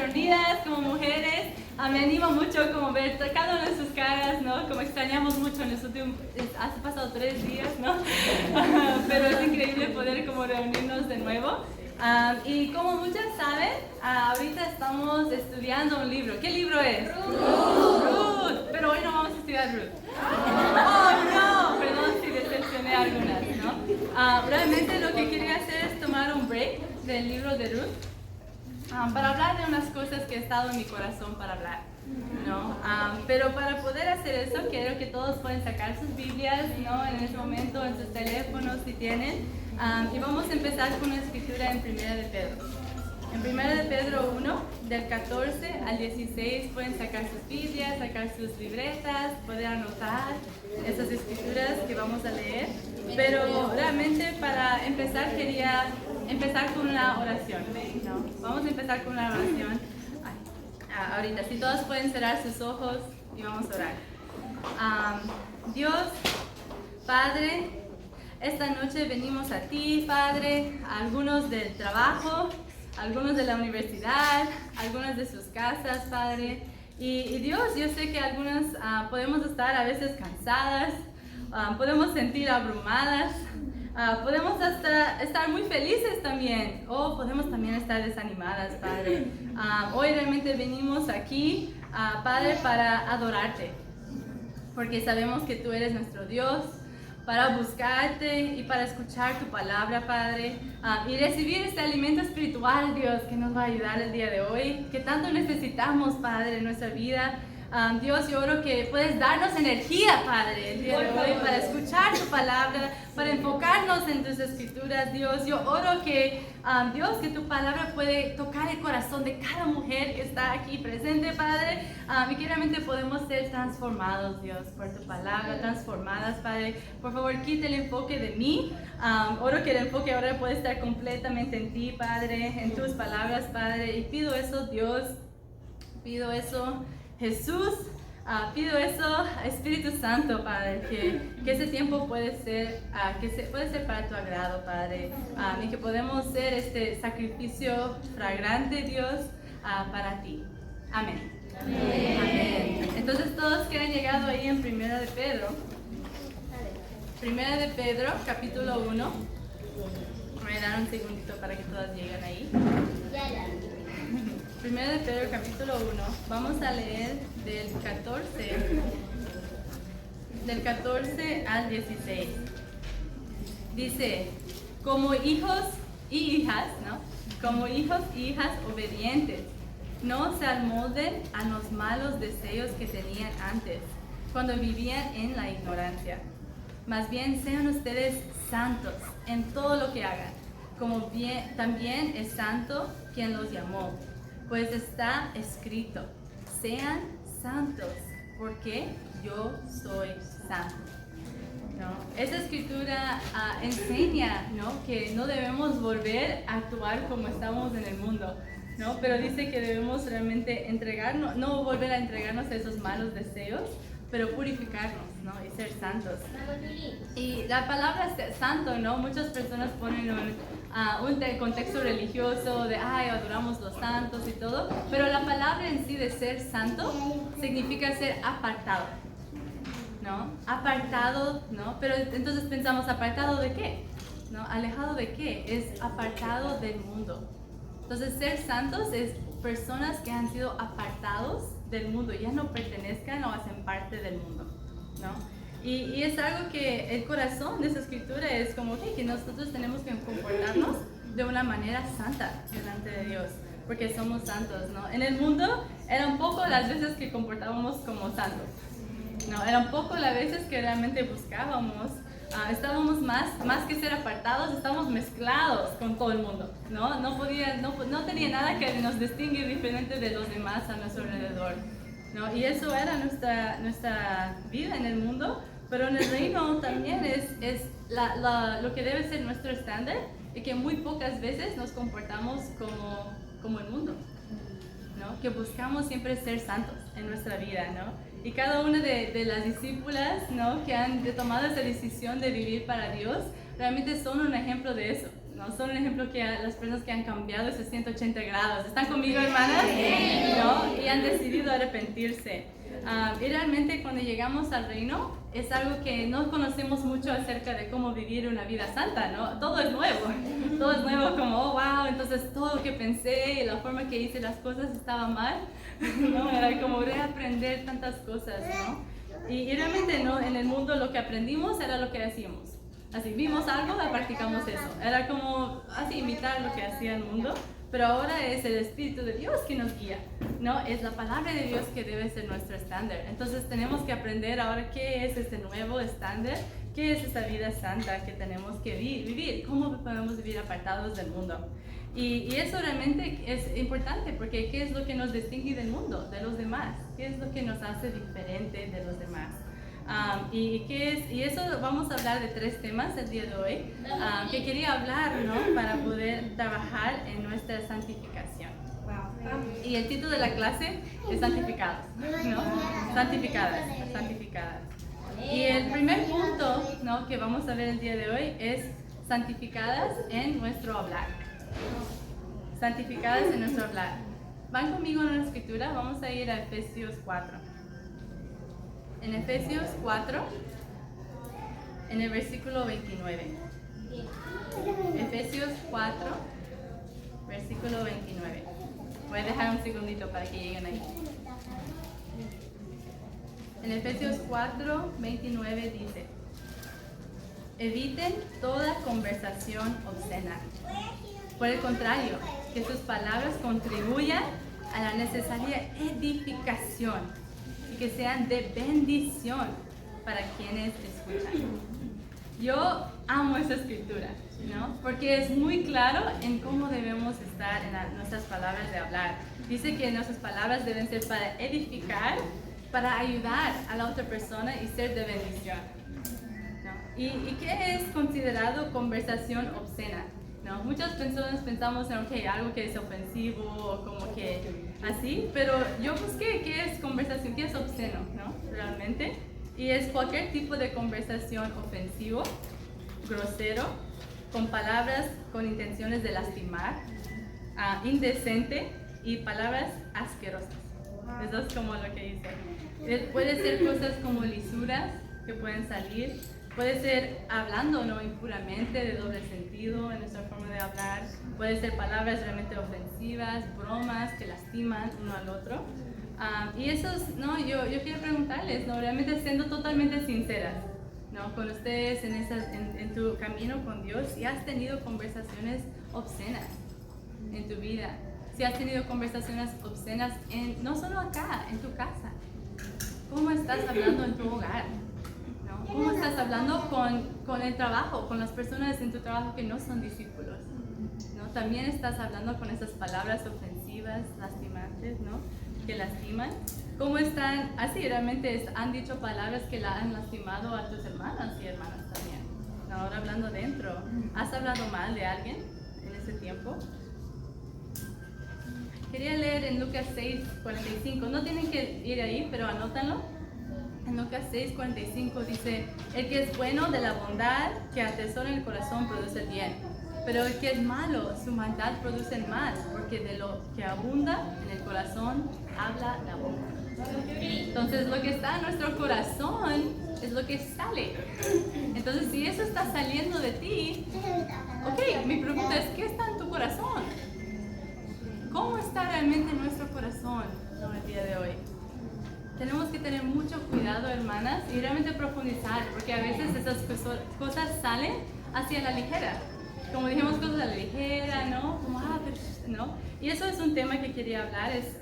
reunidas como mujeres. Me anima mucho como ver cada una de sus caras, ¿no? Como extrañamos mucho en los últimos, hace pasado 3 días, ¿no? Pero es increíble poder como reunirnos de nuevo. Y como muchas saben, ahorita estamos estudiando un libro. ¿Qué libro es? Ruth. Pero hoy no vamos a estudiar Ruth. Oh, no. Perdón si decepcioné a algunas, ¿no? Realmente lo que quería hacer es tomar un break del libro de Ruth. Para hablar de unas cosas que ha estado en mi corazón para hablar, ¿no? Pero para poder hacer eso, quiero que todos puedan sacar sus Biblias, ¿no? En ese momento, en sus teléfonos, si tienen. Y vamos a empezar con una escritura en 1 de Pedro. En 1 de Pedro 1, del 14 al 16, pueden sacar sus Biblias, sacar sus libretas, poder anotar esas escrituras que vamos a leer. Pero realmente para empezar quería empezar con una oración, ¿no? Vamos a empezar con una oración. Ahorita, si todos pueden cerrar sus ojos y vamos a orar. Dios, Padre, esta noche venimos a ti, Padre, a algunos del trabajo, algunos de la universidad, algunas de sus casas, Padre. Y Dios, yo sé que algunas podemos estar a veces cansadas, podemos sentir abrumadas, podemos hasta estar muy felices también, o podemos también estar desanimadas, Padre. Hoy realmente venimos aquí, Padre, para adorarte, porque sabemos que tú eres nuestro Dios, para buscarte y para escuchar tu palabra, Padre, y recibir este alimento espiritual, Dios, que nos va a ayudar el día de hoy, que tanto necesitamos, Padre, en nuestra vida. Dios, yo oro que puedes darnos energía, Padre, el día de hoy para escuchar tu palabra, para enfocarnos en tus escrituras, Dios. Yo oro que, Dios, que tu palabra puede tocar el corazón de cada mujer que está aquí presente, Padre, y que realmente podemos ser transformados, Dios, por tu palabra, transformadas, Padre. Por favor, quita el enfoque de mí. Oro que el enfoque ahora puede estar completamente en ti, Padre, en tus palabras, Padre, y pido eso, Dios, pido eso, Jesús, pido eso, Espíritu Santo, Padre, que ese tiempo puede ser, puede ser para tu agrado, Padre, y que podemos ser este sacrificio fragrante, Dios, para ti. Amén. Amén. Amén. Entonces, todos que han llegado ahí en 1 de Pedro, 1 de Pedro, capítulo 1. Me dan un segundito para que todas lleguen ahí. 1 de Pedro capítulo 1, vamos a leer del 14 al 16. Dice, como hijos y hijas, ¿no? Como hijos y hijas obedientes, no se amolden a los malos deseos que tenían antes, cuando vivían en la ignorancia. Más bien sean ustedes santos en todo lo que hagan, como bien, también es santo quien los llamó. Pues está escrito, sean santos, porque yo soy santo. ¿No? Esa escritura enseña, ¿no?, que no debemos volver a actuar como estamos en el mundo, ¿no? Pero dice que debemos realmente entregarnos, no volver a entregarnos a esos malos deseos, pero purificarnos, ¿no?, y ser santos. Y la palabra santo, ¿no?, muchas personas ponen un contexto religioso de, adoramos los santos y todo, pero la palabra en sí de ser santo significa ser apartado, ¿no? Apartado, ¿no? Pero entonces pensamos, ¿apartado de qué? ¿No? ¿Alejado de qué? Es apartado del mundo. Entonces, ser santos es personas que han sido apartados del mundo, ya no pertenezcan o hacen parte del mundo, ¿no? Y es algo que el corazón de esa escritura es como que nosotros tenemos que comportarnos de una manera santa delante de Dios, porque somos santos, ¿no? En el mundo eran poco las veces que comportábamos como santos, ¿no? Eran poco las veces que realmente buscábamos, estábamos más que ser apartados, estábamos mezclados con todo el mundo, ¿no? No tenía nada que nos distinguir diferente de los demás a nuestro alrededor, ¿no? Y eso era nuestra vida en el mundo, pero en el reino también es lo que debe ser nuestro estándar, y que muy pocas veces nos comportamos como el mundo, ¿no? Que buscamos siempre ser santos en nuestra vida, ¿no? Y cada una de las discípulas, ¿no?, que han tomado esa decisión de vivir para Dios, realmente son un ejemplo de eso, ¿no? Son un ejemplo que las personas que han cambiado esos 180 grados. ¿Están conmigo, hermanas? ¿No? Y han decidido arrepentirse. Y realmente cuando llegamos al reino es algo que no conocemos mucho acerca de cómo vivir una vida santa, ¿no? Todo es nuevo como, oh, wow, entonces todo lo que pensé y la forma que hice las cosas estaba mal, ¿no? Era como reaprender tantas cosas, ¿no? Y realmente, ¿no? En el mundo lo que aprendimos era lo que hacíamos. Así, vimos algo, practicamos eso. Era como así imitar lo que hacía el mundo. Pero ahora es el Espíritu de Dios que nos guía, ¿no? Es la palabra de Dios que debe ser nuestro estándar. Entonces tenemos que aprender ahora qué es este nuevo estándar, qué es esta vida santa que tenemos que vivir, cómo podemos vivir apartados del mundo. Y eso realmente es importante porque ¿qué es lo que nos distingue del mundo, de los demás? ¿Qué es lo que nos hace diferente de los demás? Y eso vamos a hablar de 3 temas el día de hoy que quería hablar, ¿no? Para poder trabajar en nuestra santificación. Y el título de la clase es santificados, ¿no? Santificadas. Y el primer punto, ¿no? Que vamos a ver el día de hoy es santificadas en nuestro hablar. Santificadas en nuestro hablar. Van conmigo en la escritura, vamos a ir a Efesios 4. En Efesios 4, en el versículo 29. Efesios 4, versículo 29. Voy a dejar un segundito para que lleguen ahí. En Efesios 4, 29 dice: eviten toda conversación obscena. Por el contrario, que sus palabras contribuyan a la necesaria edificación y que sean de bendición para quienes escuchan. Yo amo esa escritura, ¿no? Porque es muy claro en cómo debemos estar en nuestras palabras de hablar. Dice que nuestras palabras deben ser para edificar, para ayudar a la otra persona y ser de bendición, ¿no? ¿Y qué es considerado conversación obscena? ¿No? Muchas personas pensamos en algo que es ofensivo o como que así, pero yo busqué qué es conversación, qué es obsceno, ¿no? Realmente. Y es cualquier tipo de conversación ofensivo, grosero, con palabras con intenciones de lastimar, indecente y palabras asquerosas. Eso es como lo que dice. Puede ser cosas como lisuras que pueden salir. Puede ser hablando, ¿no? Impuramente, de doble sentido en nuestra forma de hablar. Puede ser palabras realmente ofensivas, bromas que lastiman uno al otro. Y esos, ¿no? Yo quiero preguntarles, ¿no? Realmente siendo totalmente sinceras, ¿no? Con ustedes en tu camino con Dios, si has tenido conversaciones obscenas en tu vida, si has tenido conversaciones obscenas no solo acá, en tu casa. ¿Cómo estás hablando en tu hogar? ¿Cómo estás hablando con el trabajo, con las personas en tu trabajo que no son discípulos, ¿no? También estás hablando con esas palabras ofensivas, lastimantes, ¿no? Que lastiman. ¿Cómo están? Así realmente han dicho palabras que la han lastimado a tus hermanas y hermanas también. Ahora hablando dentro, ¿has hablado mal de alguien en ese tiempo? Quería leer en Lucas 6:45. No tienen que ir ahí, pero anótanlo. En Lucas 6:45 dice: el que es bueno de la bondad que atesora en el corazón produce el bien, pero el que es malo, su maldad produce el mal, porque de lo que abunda en el corazón habla la boca. Entonces lo que está en nuestro corazón es lo que sale. Entonces si eso está saliendo de ti, ok, mi pregunta es: ¿qué está en tu corazón? ¿Cómo está realmente nuestro corazón, ¿no? El día de hoy? Tenemos que tener mucho cuidado, hermanas, y realmente profundizar, porque a veces esas cosas salen hacia la ligera. Como dijimos, cosas a la ligera, ¿no? Como, ¿no? Y eso es un tema que quería hablar, es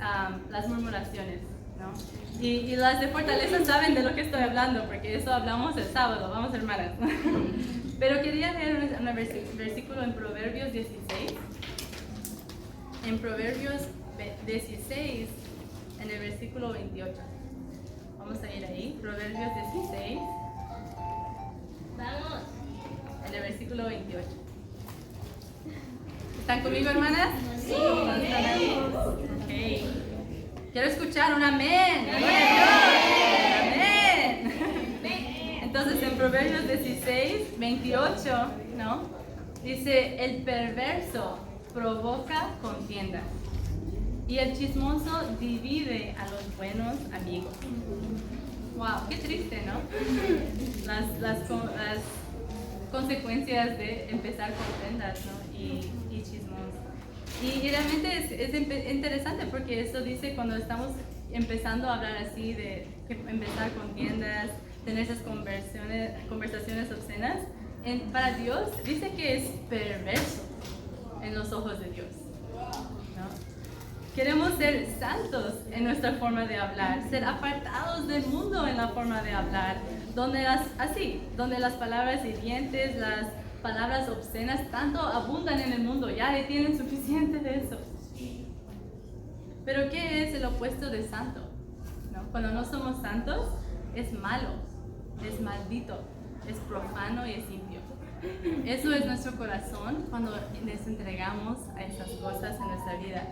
las murmuraciones, ¿no? Y las de fortaleza saben de lo que estoy hablando, porque eso hablamos el sábado, vamos, hermanas. Pero quería leer un versículo en Proverbios 16. En Proverbios 16, en el versículo 28. Vamos a ir ahí, Proverbios 16. Vamos. En el versículo 28. ¿Están conmigo, hermanas? Sí. ¿Están ahí? Ok. Quiero escuchar un amén. Amén. Entonces, en Proverbios 16, 28, ¿no? Dice, el perverso provoca contiendas y el chismoso divide a los buenos amigos. Wow, qué triste, ¿no? Las consecuencias de empezar contiendas, ¿no? y chismos. Y realmente es interesante porque eso dice cuando estamos empezando a hablar así de que empezar contiendas, tener esas conversaciones obscenas, para Dios dice que es perverso en los ojos de Dios, ¿no? Queremos ser santos en nuestra forma de hablar, ser apartados del mundo en la forma de hablar, donde las palabras hirientes, las palabras obscenas tanto abundan en el mundo, ya tienen suficiente de eso. Pero ¿qué es el opuesto de santo? ¿No? Cuando no somos santos, es malo, es maldito, es profano y es impío. Eso es nuestro corazón cuando les entregamos a esas cosas en nuestra vida.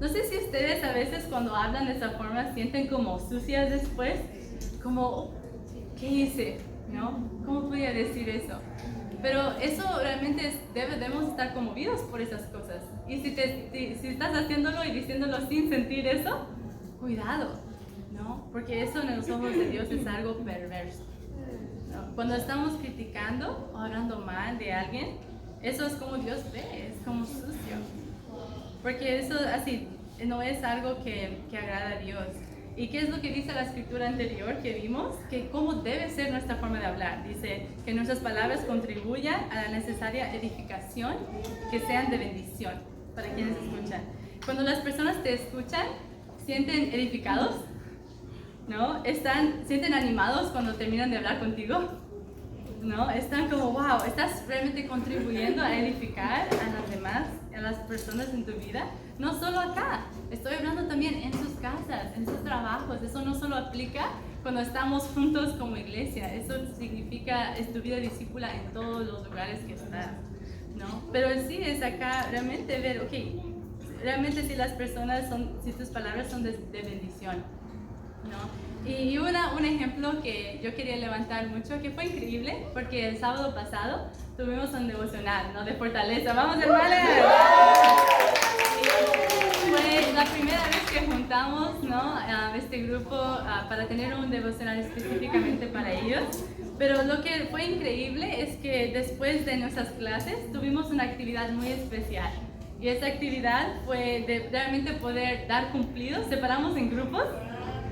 No sé si ustedes a veces cuando hablan de esa forma sienten como sucias después, como, ¿qué hice? ¿No? ¿Cómo podía decir eso? Pero eso realmente debemos estar conmovidos por esas cosas. Y si estás haciéndolo y diciéndolo sin sentir eso, cuidado, ¿no? Porque eso en los ojos de Dios es algo perverso, ¿no? Cuando estamos criticando o hablando mal de alguien, eso es como Dios ve, es como sucio. Porque eso así no es algo que agrada a Dios. ¿Y qué es lo que dice la escritura anterior que vimos? Que cómo debe ser nuestra forma de hablar. Dice que nuestras palabras contribuyan a la necesaria edificación, que sean de bendición para quienes escuchan. Cuando las personas te escuchan, ¿sienten edificados? ¿No? ¿Sienten animados cuando terminan de hablar contigo? ¿No? Están como, wow, estás realmente contribuyendo a edificar a las demás, a las personas en tu vida. No solo acá, estoy hablando también en sus casas, en sus trabajos. Eso no solo aplica cuando estamos juntos como iglesia, eso significa es tu vida discípula en todos los lugares que estás, ¿no? Pero sí es acá realmente ver, ok, realmente si tus palabras son de bendición, ¿no? Y un ejemplo que yo quería levantar mucho, que fue increíble, porque el sábado pasado tuvimos un devocional, ¿no? De fortaleza. ¡Vamos, hermanas! Fue la primera vez que juntamos, ¿no? Este grupo para tener un devocional específicamente para ellos. Pero lo que fue increíble es que después de nuestras clases tuvimos una actividad muy especial. Y esa actividad fue de realmente poder dar cumplidos. Separamos en grupos.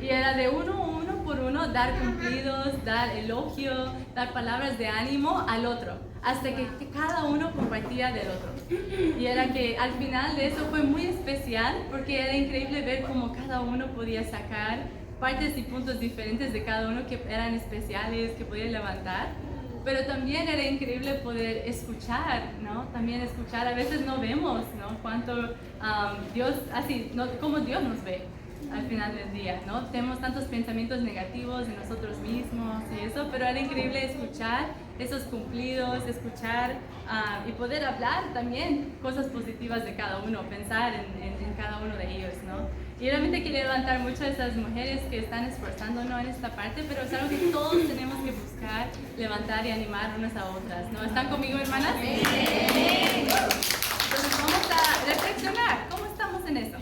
Y era de uno por uno, dar cumplidos, dar elogio, dar palabras de ánimo al otro, hasta que cada uno compartía del otro. Y era que al final de eso fue muy especial, porque era increíble ver cómo cada uno podía sacar partes y puntos diferentes de cada uno que eran especiales, que podía levantar. Pero también era increíble poder escuchar, ¿no? También escuchar, a veces no vemos, ¿no? Cuánto Dios, así, no, cómo Dios nos ve al final del día, ¿no? Tenemos tantos pensamientos negativos de nosotros mismos y eso, pero era increíble escuchar esos cumplidos, escuchar y poder hablar también cosas positivas de cada uno, pensar en cada uno de ellos, ¿no? Y realmente quería levantar mucho a esas mujeres que están esforzándonos en esta parte, pero es algo que todos tenemos que buscar, levantar y animar unas a otras, ¿no? ¿Están conmigo, hermanas? Sí. Entonces vamos a reflexionar, ¿cómo estamos en eso?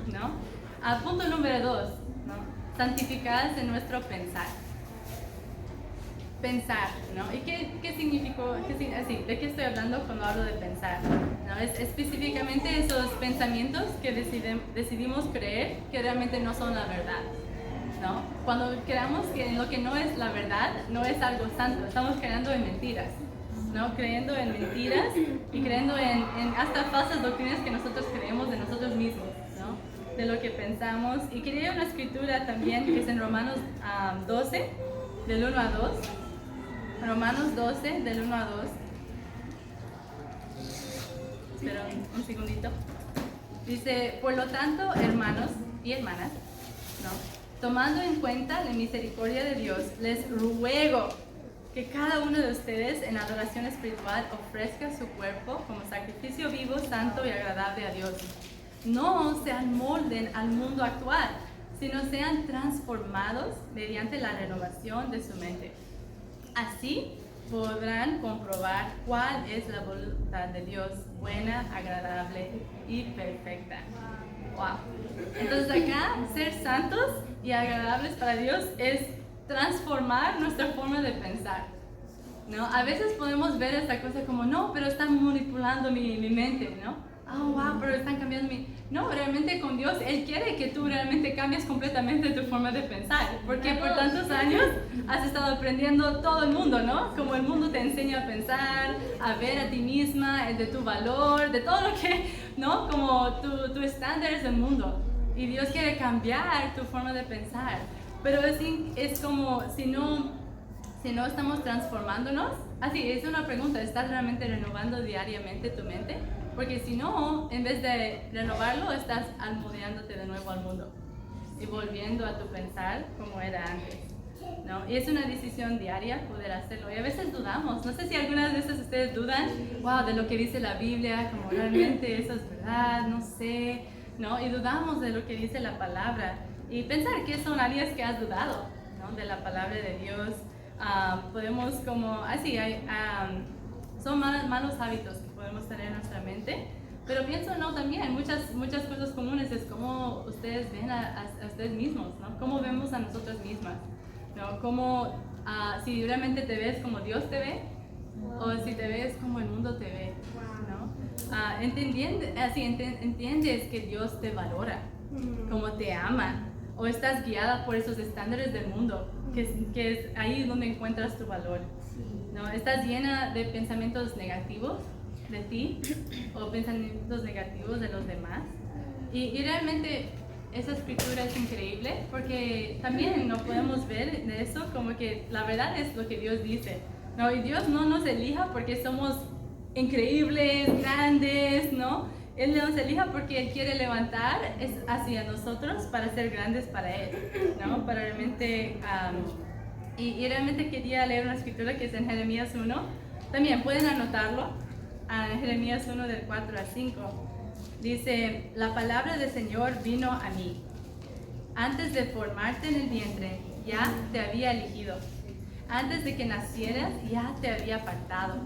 ¿No? Punto número 2, ¿no? Santificadas en nuestro pensar. Pensar, ¿no? ¿Y qué significó? ¿De qué estoy hablando cuando hablo de pensar? ¿No? Es específicamente esos pensamientos que decidimos creer que realmente no son la verdad, ¿no? Cuando creamos que lo que no es la verdad no es algo santo, estamos creando en mentiras, ¿no? Creyendo en mentiras y creyendo en hasta falsas doctrinas que nosotros creemos de nosotros mismos, ¿no? De lo que pensamos. Y quería una escritura también que es en Romanos 12, del 1 a 2. Romanos 12, del 1 a 2. Espera un segundito. Dice, por lo tanto, hermanos y hermanas, ¿no? Tomando en cuenta la misericordia de Dios, les ruego que cada uno de ustedes en adoración espiritual ofrezca su cuerpo como sacrificio vivo, santo y agradable a Dios. No se amolden al mundo actual, sino sean transformados mediante la renovación de su mente. Así podrán comprobar cuál es la voluntad de Dios, buena, agradable y perfecta. Wow. Entonces acá, ser santos y agradables para Dios es transformar nuestra forma de pensar, ¿no? A veces podemos ver esta cosa como, no, pero están manipulando mi mente, ¿no? Oh, wow, pero están cambiando mi... No, realmente con Dios, Él quiere que tú realmente cambies completamente tu forma de pensar, porque por tantos años has estado aprendiendo todo el mundo, ¿no? Como el mundo te enseña a pensar, a ver a ti misma, de tu valor, de todo lo que, ¿no? Como tu estándar es el mundo. Y Dios quiere cambiar tu forma de pensar, pero es como si no estamos transformándonos. Así, es una pregunta, ¿estás realmente renovando diariamente tu mente? Porque si no, en vez de renovarlo, estás almodeándote de nuevo al mundo y volviendo a tu pensar como era antes, ¿no? Y es una decisión diaria poder hacerlo. Y a veces dudamos. No sé si algunas veces ustedes dudan, wow, de lo que dice la Biblia, como realmente eso es verdad, no sé, ¿no? Y dudamos de lo que dice la palabra. Y pensar que son áreas que has dudado, ¿no? De la palabra de Dios. Podemos como, así, son malos hábitos que podemos tener en nuestra mente, pero pienso, no, también muchas cosas comunes es cómo ustedes ven a ustedes mismos, ¿no? Cómo vemos a nosotras mismas, ¿no? Cómo, si realmente te ves como Dios te ve, o si te ves como el mundo te ve, ¿no? Entiendes que Dios te valora, como te ama, o estás guiada por esos estándares del mundo, que es ahí donde encuentras tu valor, ¿no? Estás llena de pensamientos negativos de ti o pensamientos negativos de los demás, y realmente esa escritura es increíble porque también no podemos ver de eso como que la verdad es lo que Dios dice, ¿no? Y Dios no nos elija porque somos increíbles, grandes, ¿no? Él nos elija porque Él quiere levantar hacia nosotros para ser grandes para Él, ¿no? Para realmente, y realmente quería leer una escritura que es en Jeremías 1. También pueden anotarlo, en Jeremías 1 del 4 al 5. Dice, la palabra del Señor vino a mí. Antes de formarte en el vientre, ya te había elegido. Antes de que nacieras, ya te había apartado.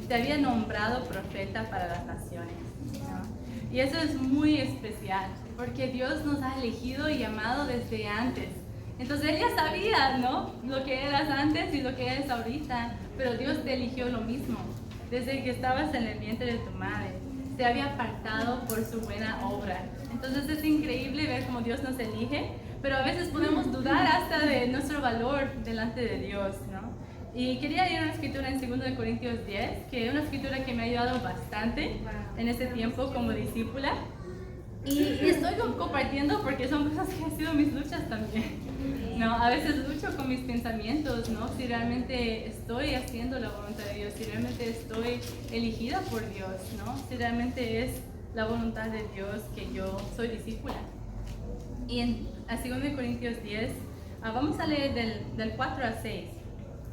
Te había nombrado profeta para las naciones, ¿no? Y eso es muy especial, porque Dios nos ha elegido y llamado desde antes. Entonces Él ya sabía, ¿no? Lo que eras antes y lo que eres ahorita, pero Dios te eligió lo mismo. Desde que estabas en el vientre de tu madre, te había apartado por su buena obra. Entonces es increíble ver cómo Dios nos elige, pero a veces podemos dudar hasta de nuestro valor delante de Dios, ¿no? Y quería leer una escritura en 2 Corintios 10, que es una escritura que me ha ayudado bastante en este tiempo como discípula. Y estoy compartiendo porque son cosas que han sido mis luchas también, ¿no? A veces lucho con mis pensamientos, ¿no? Si realmente estoy haciendo la voluntad de Dios, si realmente estoy elegida por Dios, ¿no? Si realmente es la voluntad de Dios que yo soy discípula. Y en 2 Corintios 10, vamos a leer del 4 al 6.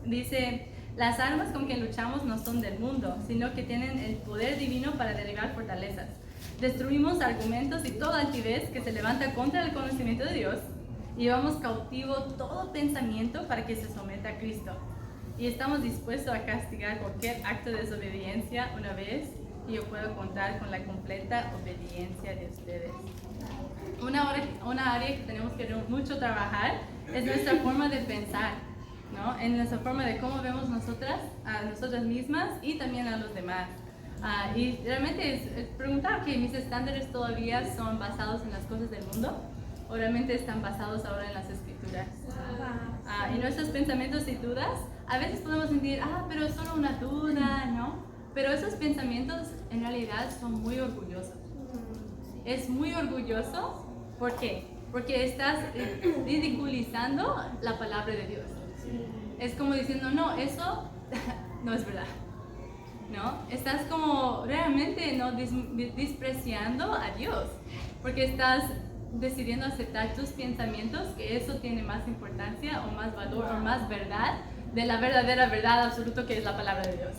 Dice, las armas con que luchamos no son del mundo, sino que tienen el poder divino para derribar fortalezas. Destruimos argumentos y toda altivez que se levanta contra el conocimiento de Dios. Llevamos cautivo todo pensamiento para que se someta a Cristo. Y estamos dispuestos a castigar cualquier acto de desobediencia una vez, y yo puedo contar con la completa obediencia de ustedes. Una área que tenemos que mucho trabajar es nuestra forma de pensar, ¿no? En nuestra forma de cómo vemos nosotras, a nosotras mismas y también a los demás. Y realmente es preguntar que mis estándares todavía son basados en las cosas del mundo o realmente están basados ahora en las escrituras. Y nuestros pensamientos y dudas, a veces podemos sentir, pero es solo una duda, ¿no? Pero esos pensamientos en realidad son muy orgullosos. Es muy orgulloso, ¿por qué? Porque estás ridiculizando la palabra de Dios. Es como diciendo, no, eso no es verdad, ¿no? Estás como realmente no despreciando a Dios, porque estás decidiendo aceptar tus pensamientos, que eso tiene más importancia o más valor o más verdad de la verdadera verdad absoluta que es la palabra de Dios,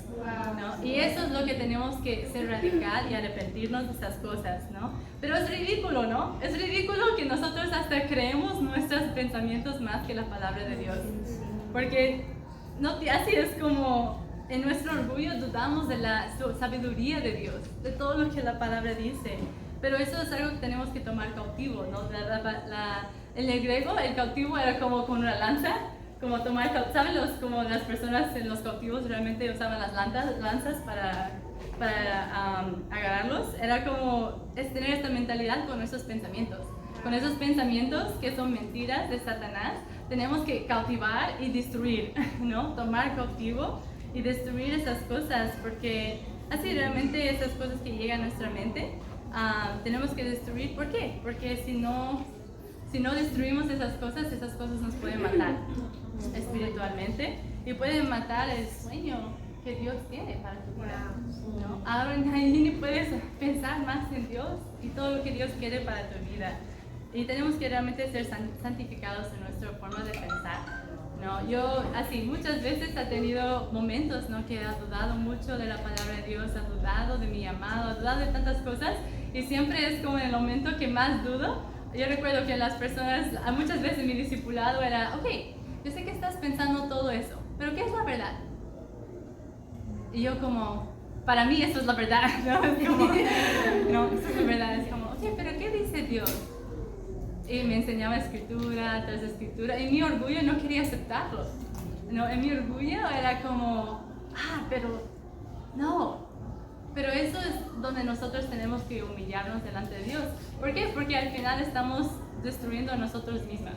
¿no? Y eso es lo que tenemos que ser radical y arrepentirnos de estas cosas, ¿no? Pero es ridículo, ¿no? Es ridículo que nosotros hasta creemos nuestros pensamientos más que la palabra de Dios, porque no, así es como en nuestro orgullo dudamos de la sabiduría de Dios, de todo lo que la palabra dice. Pero eso es algo que tenemos que tomar cautivo, ¿no? En el griego, el cautivo era como con una lanza, como tomar, ¿saben? Como las personas en los cautivos realmente usaban las lanzas para agarrarlos. Era como tener esta mentalidad con nuestros pensamientos. Con esos pensamientos que son mentiras de Satanás, tenemos que cautivar y destruir, ¿no? Tomar cautivo y destruir esas cosas, porque así realmente esas cosas que llegan a nuestra mente, tenemos que destruir. ¿Por qué? Porque si no destruimos esas cosas nos pueden matar espiritualmente y pueden matar el sueño que Dios tiene para tu vida, ¿no? Ahora ahí ni puedes pensar más en Dios y todo lo que Dios quiere para tu vida. Y tenemos que realmente ser santificados en nuestra forma de pensar, ¿no? Yo así muchas veces he tenido momentos, ¿no? Que he dudado mucho de la palabra de Dios, he dudado de mi llamado, he dudado de tantas cosas, y siempre es como en el momento que más dudo. Yo recuerdo que las personas, muchas veces mi discipulado era, ok, yo sé que estás pensando todo eso, pero ¿qué es la verdad? Y yo como, para mí eso es la verdad, ¿no? Es como, no, eso es la verdad, es como, ok, pero ¿qué dice Dios? Y me enseñaba escritura tras escritura, y mi orgullo no quería aceptarlo, ¿no? En mi orgullo era como, pero no. Pero eso es donde nosotros tenemos que humillarnos delante de Dios. ¿Por qué? Porque al final estamos destruyendo a nosotros mismas,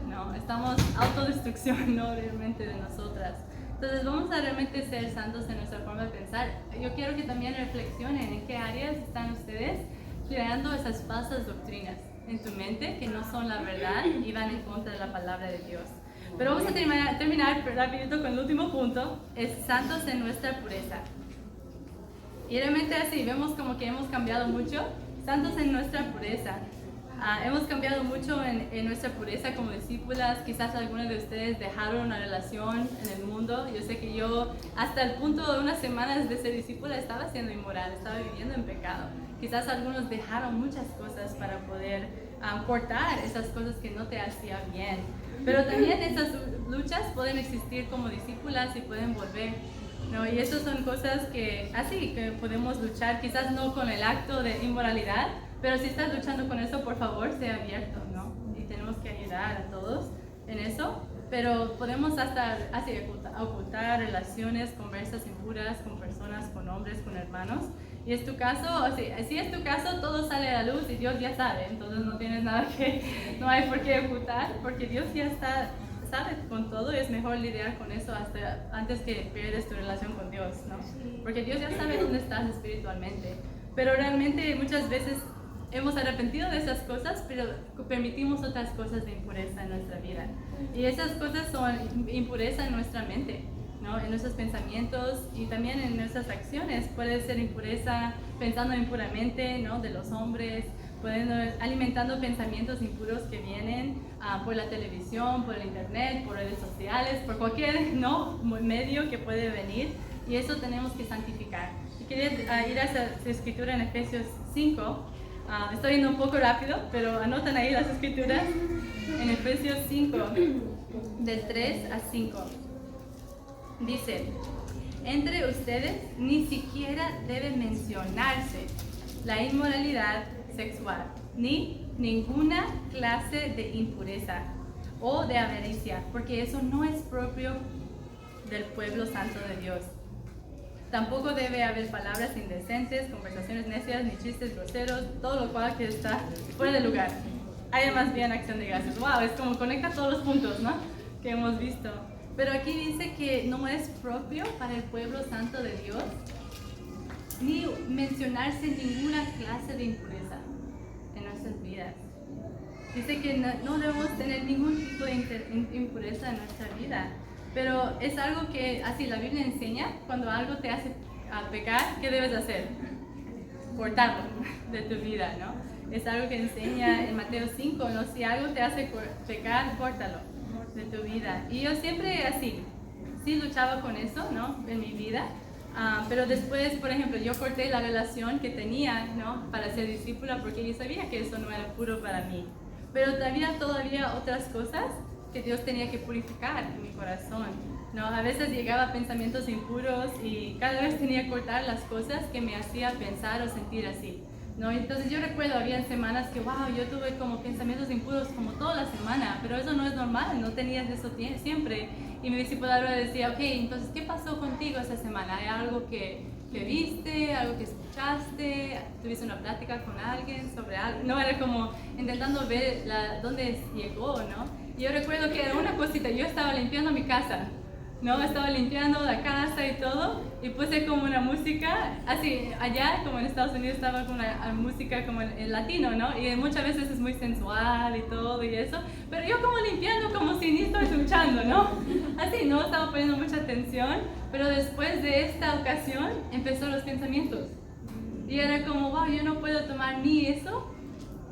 ¿no? Estamos autodestrucción, ¿no? Realmente de nosotras. Entonces vamos a realmente ser santos en nuestra forma de pensar. Yo quiero que también reflexionen en qué áreas están ustedes creando esas falsas doctrinas en tu mente que no son la verdad y van en contra de la palabra de Dios. Pero vamos a terminar rapidito con el último punto, es santos en nuestra pureza. Y realmente así, vemos como que hemos cambiado mucho, santos en nuestra pureza. Hemos cambiado mucho en nuestra pureza como discípulas. Quizás algunos de ustedes dejaron una relación en el mundo. Yo sé que yo hasta el punto de unas semanas de ser discípula estaba siendo inmoral, estaba viviendo en pecado. Quizás algunos dejaron muchas cosas para poder cortar esas cosas que no te hacían bien. Pero también esas luchas pueden existir como discípulas y pueden volver, ¿no? Y esas son cosas que podemos luchar, quizás no con el acto de inmoralidad, pero si estás luchando con eso, por favor, sea abierto, ¿no? Y tenemos que ayudar a todos en eso, pero podemos hasta ocultar relaciones, conversas impuras con personas, con hombres, con hermanos. Y es tu caso, si es tu caso, todo sale a la luz y Dios ya sabe, entonces no tienes nada no hay por qué ocultar, porque Dios ya sabe con todo, y es mejor lidiar con eso hasta antes que pierdes tu relación con Dios, ¿no? Porque Dios ya sabe dónde estás espiritualmente. Pero realmente muchas veces hemos arrepentido de esas cosas, pero permitimos otras cosas de impureza en nuestra vida. Y esas cosas son impureza en nuestra mente, ¿no? En nuestros pensamientos y también en nuestras acciones. Puede ser impureza pensando impuramente, ¿no? De los hombres, alimentando pensamientos impuros que vienen por la televisión, por el internet, por redes sociales, por cualquier, ¿no? medio que puede venir. Y eso tenemos que santificar. Y quería ir a esa escritura en Efesios 5. Estoy yendo un poco rápido, pero anotan ahí las escrituras. En Efesios 5, del 3 a 5. Dice, entre ustedes ni siquiera debe mencionarse la inmoralidad sexual, ni ninguna clase de impureza o de avaricia, porque eso no es propio del pueblo santo de Dios. Tampoco debe haber palabras indecentes, conversaciones necias, ni chistes groseros, todo lo cual que está fuera de lugar. Haya más bien acción de gracias. Wow, es como conecta todos los puntos, ¿no? Que hemos visto. Pero aquí dice que no es propio para el pueblo santo de Dios ni mencionarse ninguna clase de impureza en nuestras vidas. Dice que no debemos tener ningún tipo de impureza en nuestra vida. Pero es algo que así la Biblia enseña, cuando algo te hace pecar, ¿qué debes hacer? Cortarlo de tu vida, ¿no? Es algo que enseña en Mateo 5, ¿no? Si algo te hace pecar, córtalo de tu vida. Y yo siempre sí luchaba con eso, ¿no? En mi vida. Pero después, por ejemplo, yo corté la relación que tenía, ¿no? Para ser discípula, porque yo sabía que eso no era puro para mí. Pero había todavía otras cosas que Dios tenía que purificar en mi corazón, ¿no? A veces llegaba a pensamientos impuros y cada vez tenía que cortar las cosas que me hacían pensar o sentir así, ¿no? Entonces yo recuerdo, había semanas que, wow, yo tuve como pensamientos impuros como toda la semana, pero eso no es normal, no tenías eso siempre. Y mi discipuladora decía, ok, entonces, ¿qué pasó contigo esa semana? ¿Hay algo que viste, algo que escuchaste, tuviste una plática con alguien sobre algo? No, era como intentando ver dónde llegó, ¿no? Y yo recuerdo que era una cosita, yo estaba limpiando mi casa, ¿no? Estaba limpiando la casa y todo, y puse como una música, así, allá como en Estados Unidos estaba con una música como en latino, ¿no? Y muchas veces es muy sensual y todo y eso, pero yo como limpiando como si ni estoy escuchando, ¿no? Así, no estaba poniendo mucha atención, pero después de esta ocasión empezó los pensamientos. Y era como, wow, yo no puedo tomar ni eso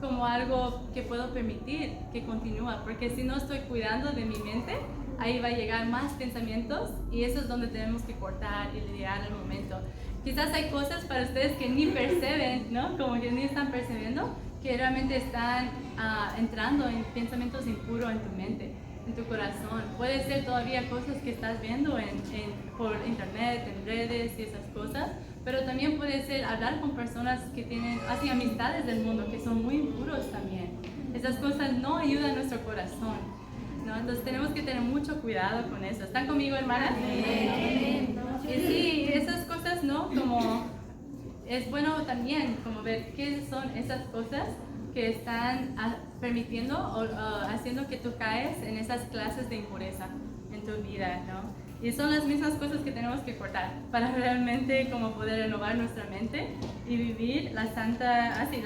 como algo que puedo permitir que continúa, porque si no estoy cuidando de mi mente, ahí va a llegar más pensamientos y eso es donde tenemos que cortar y lidiar al momento. Quizás hay cosas para ustedes que ni perciben, ¿no? Como que ni están percibiendo, que realmente están entrando en pensamientos impuros en tu mente, en tu corazón. Puede ser todavía cosas que estás viendo por internet, en redes y esas cosas, pero también puede ser hablar con personas que tienen así amistades del mundo, que son muy impuros también. Esas cosas no ayudan a nuestro corazón, ¿no? Entonces tenemos que tener mucho cuidado con eso. ¿Están conmigo, hermanas? Sí. Y sí, esas cosas, ¿no? Como es bueno también como ver qué son esas cosas que están permitiendo o haciendo que tú caes en esas clases de impureza en tu vida, ¿no? Y son las mismas cosas que tenemos que cortar para realmente como poder renovar nuestra mente y vivir la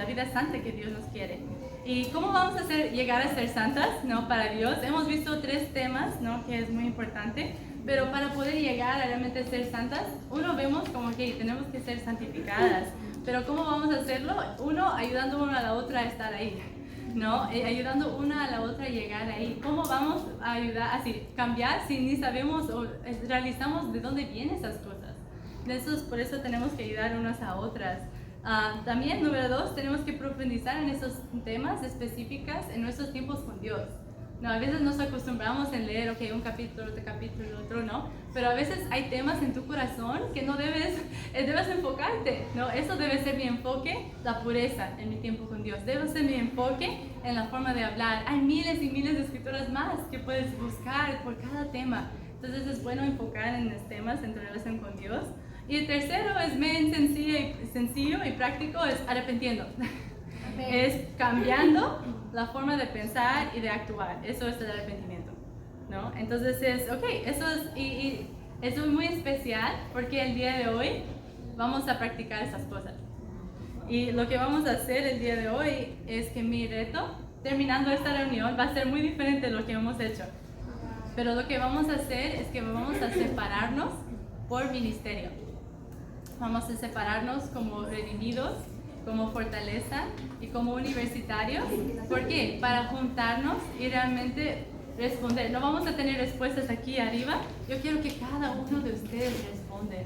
vida santa que Dios nos quiere. ¿Y cómo vamos a llegar a ser santas, ¿no? Para Dios? Hemos visto 3 temas, ¿no? Que es muy importante, pero para poder llegar a realmente ser santas, vemos como que tenemos que ser santificadas, pero ¿cómo vamos a hacerlo? Ayudando una a la otra a estar ahí, ¿no? Ayudando una a la otra a llegar ahí. ¿Cómo vamos a ayudar, cambiar si ni sabemos o realizamos de dónde vienen esas cosas? Por eso tenemos que ayudar unas a otras. También, número 2, tenemos que profundizar en esos temas específicos en nuestros tiempos con Dios. No, a veces nos acostumbramos en leer, un capítulo, otro capítulo, otro, ¿no? Pero a veces hay temas en tu corazón que no debes enfocarte, ¿no? Eso debe ser mi enfoque, la pureza en mi tiempo con Dios. Debe ser mi enfoque en la forma de hablar. Hay miles y miles de escrituras más que puedes buscar por cada tema. Entonces es bueno enfocar en los temas en tu relación con Dios. Y el tercero es bien sencillo y práctico, es arrepentiendo. Es cambiando la forma de pensar y de actuar. Eso es el arrepentimiento, ¿no? Entonces eso es muy especial porque el día de hoy vamos a practicar esas cosas. Y lo que vamos a hacer el día de hoy es que mi reto, terminando esta reunión, va a ser muy diferente de lo que hemos hecho. Pero lo que vamos a hacer es que vamos a separarnos por ministerio. Vamos a separarnos como redimidos, como fortaleza y como universitarios. ¿Por qué? Para juntarnos y realmente responder. No vamos a tener respuestas aquí arriba. Yo quiero que cada uno de ustedes responda,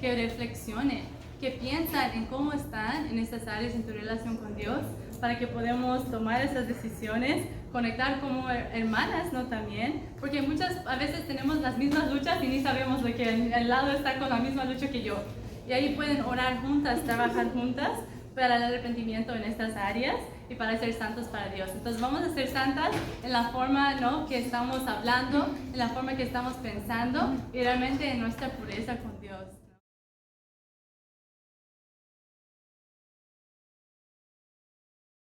que reflexione, que piensen en cómo están en estas áreas en tu relación con Dios, para que podamos tomar esas decisiones, conectar como hermanas, ¿no? También, porque a veces tenemos las mismas luchas y ni sabemos de que al lado está con la misma lucha que yo. Y ahí pueden orar juntas, trabajar juntas para el arrepentimiento en estas áreas y para ser santos para Dios. Entonces vamos a ser santas en la forma, ¿no?, que estamos hablando, en la forma que estamos pensando y realmente en nuestra pureza con Dios.